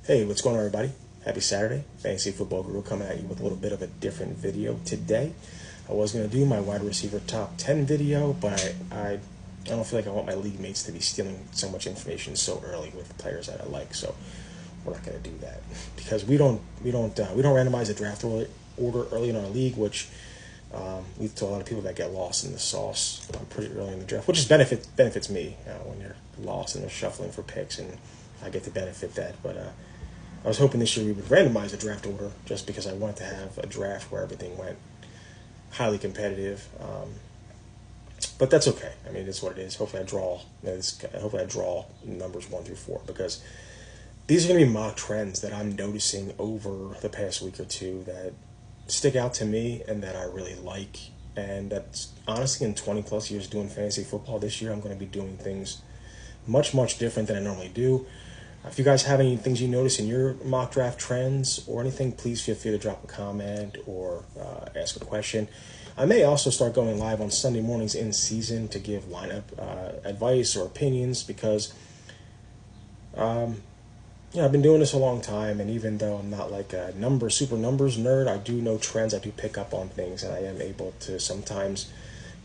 Hey, what's going on, everybody? Happy Saturday. Fantasy Football Guru coming at you with a little bit of a different video today. I was going to do my wide receiver top 10 video, but I don't feel like I want my league mates to be stealing so much information so early with players that I like, so we're not going to do that because we don't randomize the draft order early in our league, which leads to a lot of people that get lost in the sauce pretty early in the draft, which is benefits me when you're lost and they're shuffling for picks, and I get to benefit that. But I was hoping this year we would randomize the draft order just because I wanted to have a draft where everything went highly competitive. But that's okay. I mean, it's what it is. Hopefully I draw numbers 1 through 4 because these are going to be mock trends that I'm noticing over the past week or two that stick out to me and that I really like. And that's honestly, in 20 plus years doing fantasy football, this year I'm going to be doing things much, much different than I normally do. If you guys have any things you notice in your mock draft trends or anything, please feel free to drop a comment or ask a question. I may also start going live on Sunday mornings in season to give lineup advice or opinions because I've been doing this a long time, and even though I'm not like a super numbers nerd, I do know trends. I do pick up on things, and I am able to sometimes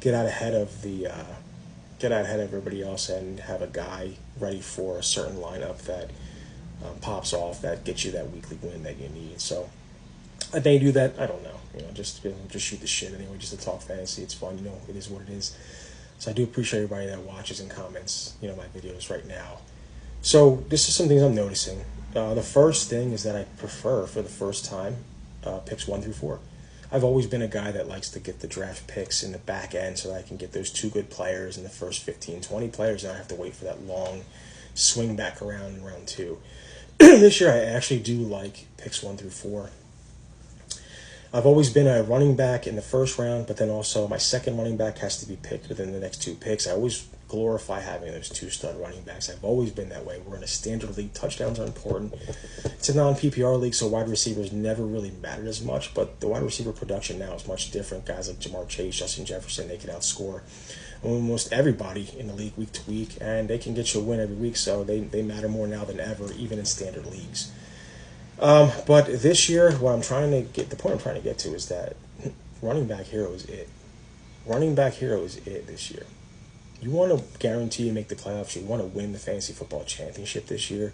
get out ahead of everybody else and have a guy ready for a certain lineup that pops off that gets you that weekly win that you need. So I may do that. I don't know. Just shoot the shit anyway, just to talk fantasy. It's fun. It is what it is. So I do appreciate everybody that watches and comments, my videos right now. So this is some things I'm noticing. The first thing is that I prefer, for the first time, picks 1 through 4. I've always been a guy that likes to get the draft picks in the back end so that I can get those 2 good players in the first 15, 20 players, and I have to wait for that long swing back around in round 2. This year I actually do like picks 1 through 4. I've always been a running back in the first round, but then also my second running back has to be picked within the next 2 picks. I always glorify having those 2 stud running backs. I've always been that way. We're in a standard league. Touchdowns are important. It's a non-PPR league, so wide receivers never really mattered as much, but the wide receiver production now is much different. Guys like Jamar Chase, Justin Jefferson, they can outscore almost everybody in the league week to week, and they can get you a win every week, so they matter more now than ever, even in standard leagues. But this year, the point I'm trying to get to is that running back hero is it. Running back hero is it this year. You want to guarantee to make the playoffs. You want to win the fantasy football championship this year.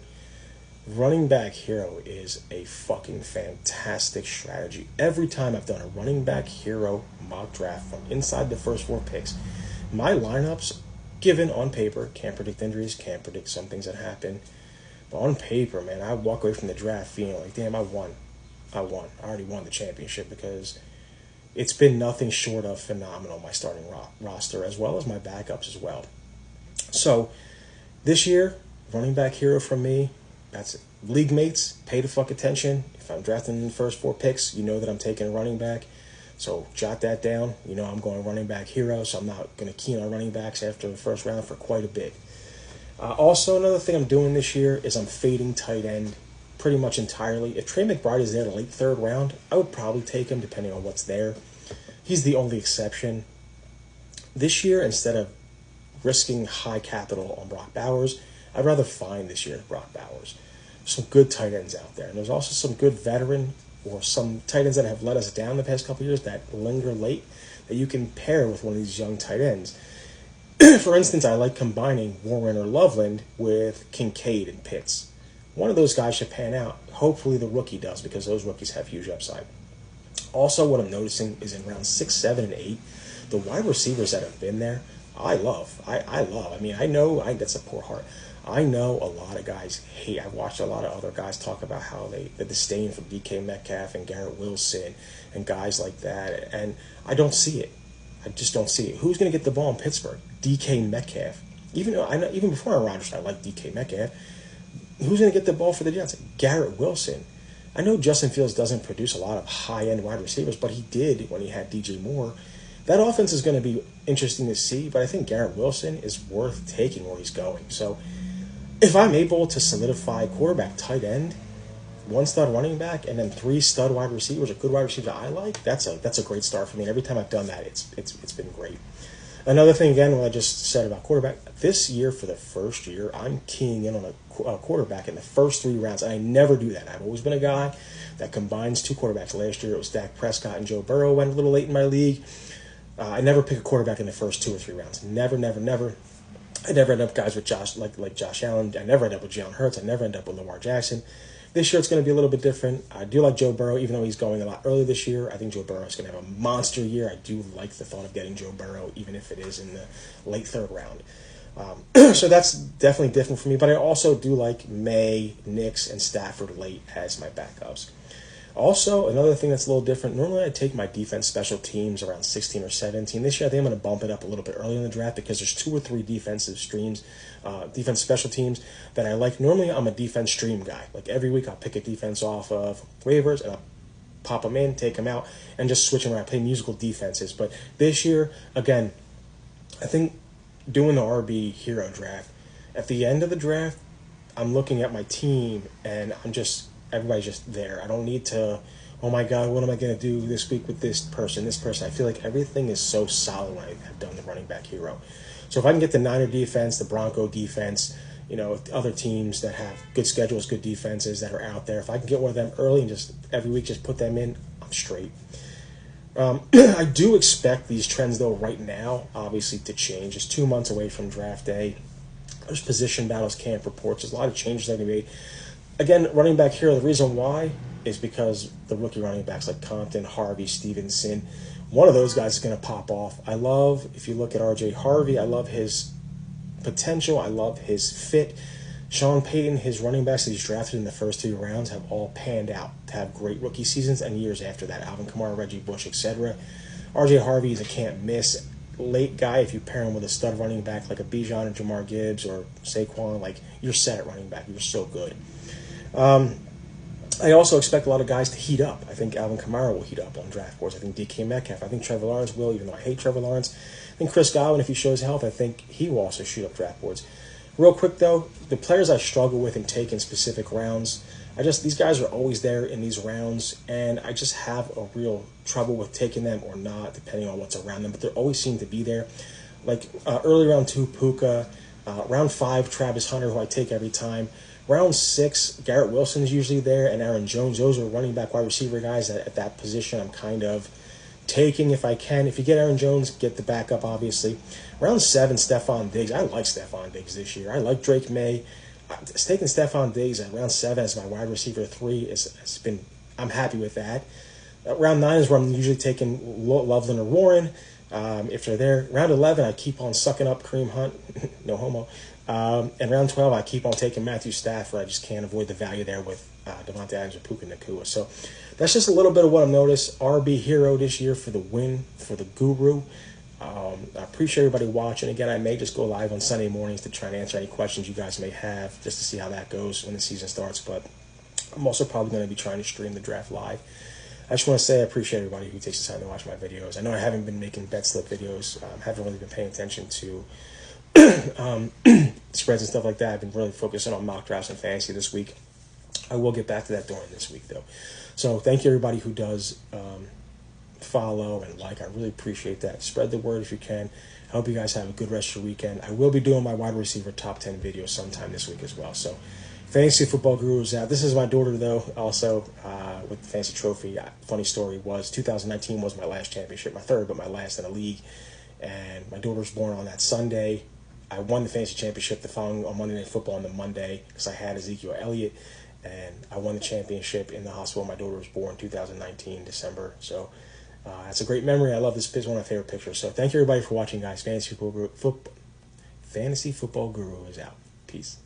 Running back hero is a fucking fantastic strategy. Every time I've done a running back hero mock draft from inside the first 4 picks, my lineups, given on paper, can't predict injuries, can't predict some things that happen. But on paper, man, I walk away from the draft feeling like, damn, I won. I already won the championship because it's been nothing short of phenomenal, my starting roster, as well as my backups as well. So this year, running back hero from me, that's it. League mates, pay the fuck attention. If I'm drafting in the first 4 picks, you know that I'm taking a running back. So jot that down. I'm going running back hero, so I'm not going to key on running backs after the first round for quite a bit. Also, another thing I'm doing this year is I'm fading tight end pretty much entirely. If Trey McBride is there the late 3rd round, I would probably take him depending on what's there. He's the only exception. This year, instead of risking high capital on Brock Bowers, I'd rather find this year Brock Bowers. Some good tight ends out there. And there's also some good veteran or some tight ends that have let us down the past couple of years that linger late that you can pair with one of these young tight ends. For instance, I like combining Warren or Loveland with Kincaid and Pitts. One of those guys should pan out. Hopefully the rookie does, because those rookies have huge upside. Also, what I'm noticing is in rounds 6, 7, and 8, the wide receivers that have been there, I love. I mean, I know that's a poor heart. I know a lot of guys hate. I've watched a lot of other guys talk about how the disdain for DK Metcalf and Garrett Wilson and guys like that, and I don't see it. I just don't see it. Who's going to get the ball in Pittsburgh? DK Metcalf. Even before Aaron Rodgers, I like DK Metcalf. Who's going to get the ball for the Jets? Garrett Wilson. I know Justin Fields doesn't produce a lot of high-end wide receivers, but he did when he had DJ Moore. That offense is going to be interesting to see, but I think Garrett Wilson is worth taking where he's going. So if I'm able to solidify quarterback, tight end, 1 stud running back, and then 3 stud wide receivers, or good wide receivers that I like, that's a great start for me. And every time I've done that, it's been great. Another thing, again, what I just said about quarterback, this year for the first year, I'm keying in on a quarterback in the first 3 rounds. And I never do that. I've always been a guy that combines 2 quarterbacks. Last year it was Dak Prescott and Joe Burrow went a little late in my league. I never pick a quarterback in the first 2 or 3 rounds. Never, never, never. I never end up guys with like Josh Allen. I never end up with Jalen Hurts. I never end up with Lamar Jackson. This year it's going to be a little bit different. I do like Joe Burrow, even though he's going a lot early this year. I think Joe Burrow is going to have a monster year. I do like the thought of getting Joe Burrow, even if it is in the late 3rd round. So that's definitely different for me. But I also do like May, Nix, and Stafford late as my backups. Also, another thing that's a little different, normally I take my defense special teams around 16 or 17. This year I think I'm going to bump it up a little bit early in the draft because there's 2 or 3 defensive special teams that I like. Normally I'm a defense stream guy. Like every week I'll pick a defense off of waivers and I'll pop them in, take them out, and just switch them around, play musical defenses. But this year, again, I think doing the RB hero draft, at the end of the draft, I'm looking at my team and everybody's just there. I don't need to, oh my God, what am I going to do this week with this person? I feel like everything is so solid when I have done the running back hero. So if I can get the Niner defense, the Bronco defense, other teams that have good schedules, good defenses that are out there, if I can get one of them early and just every week just put them in, I'm straight. I do expect these trends, though, right now, obviously, to change. It's 2 months away from draft day. There's position battles, camp reports. There's a lot of changes that can be made. Again, running back here, the reason why is because the rookie running backs like Compton, Harvey, Stevenson, one of those guys is going to pop off. If you look at RJ Harvey, I love his potential. I love his fit. Sean Payton, his running backs that he's drafted in the first 3 rounds have all panned out to have great rookie seasons and years after that. Alvin Kamara, Reggie Bush, etc. RJ Harvey is a can't-miss late guy. If you pair him with a stud running back like a Bijan or Jamar Gibbs or Saquon, you're set at running back. You're so good. I also expect a lot of guys to heat up. I think Alvin Kamara will heat up on draft boards. I think DK Metcalf. I think Trevor Lawrence will, even though I hate Trevor Lawrence. I think Chris Godwin, if he shows health, I think he will also shoot up draft boards. Real quick, though, the players I struggle with and take in specific rounds, these guys are always there in these rounds, and I just have a real trouble with taking them or not, depending on what's around them, but they always seem to be there. Like early round 2, Puka, round 5, Travis Hunter, who I take every time. Round 6, Garrett Wilson's usually there, and Aaron Jones. Those are running back, wide receiver guys that at that position I'm kind of taking if I can. If you get Aaron Jones, get the backup, obviously. Round 7, Stephon Diggs. I like Stephon Diggs this year. I like Drake May. Taking Stephon Diggs at round 7 as my wide receiver 3 I'm happy with that. Round 9 is where I'm usually taking Loveland or Warren. If they're there. Round 11, I keep on sucking up Kareem Hunt. No homo. And round 12, I keep on taking Matthew Stafford. I just can't avoid the value there with Devontae Adams or Puka Nacua. So that's just a little bit of what I've noticed. RB hero this year for the win, for the guru. I appreciate everybody watching. Again, I may just go live on Sunday mornings to try and answer any questions you guys may have, just to see how that goes when the season starts. But I'm also probably going to be trying to stream the draft live. I just want to say I appreciate everybody who takes the time to watch my videos. I know I haven't been making bet slip videos. Haven't really been paying attention to spreads and stuff like that. I've been really focusing on mock drafts and fantasy this week. I will get back to that during this week, though. So thank you, everybody who does follow and like. I really appreciate that. Spread the word if you can. I hope you guys have a good rest of your weekend. I will be doing my wide receiver top 10 video sometime this week as well. So Fantasy Football Guru is out. This is my daughter, though, also with the Fantasy Trophy. Funny story was 2019 was my last championship, my third, but my last in a league. And my daughter was born on that Sunday. I won the Fantasy Championship the following on Monday Night Football on the Monday because I had Ezekiel Elliott. And I won the championship in the hospital. My daughter was born 2019, December. So that's a great memory. I love this. It's one of my favorite pictures. So thank you, everybody, for watching, guys. Fantasy Football Guru is out. Peace.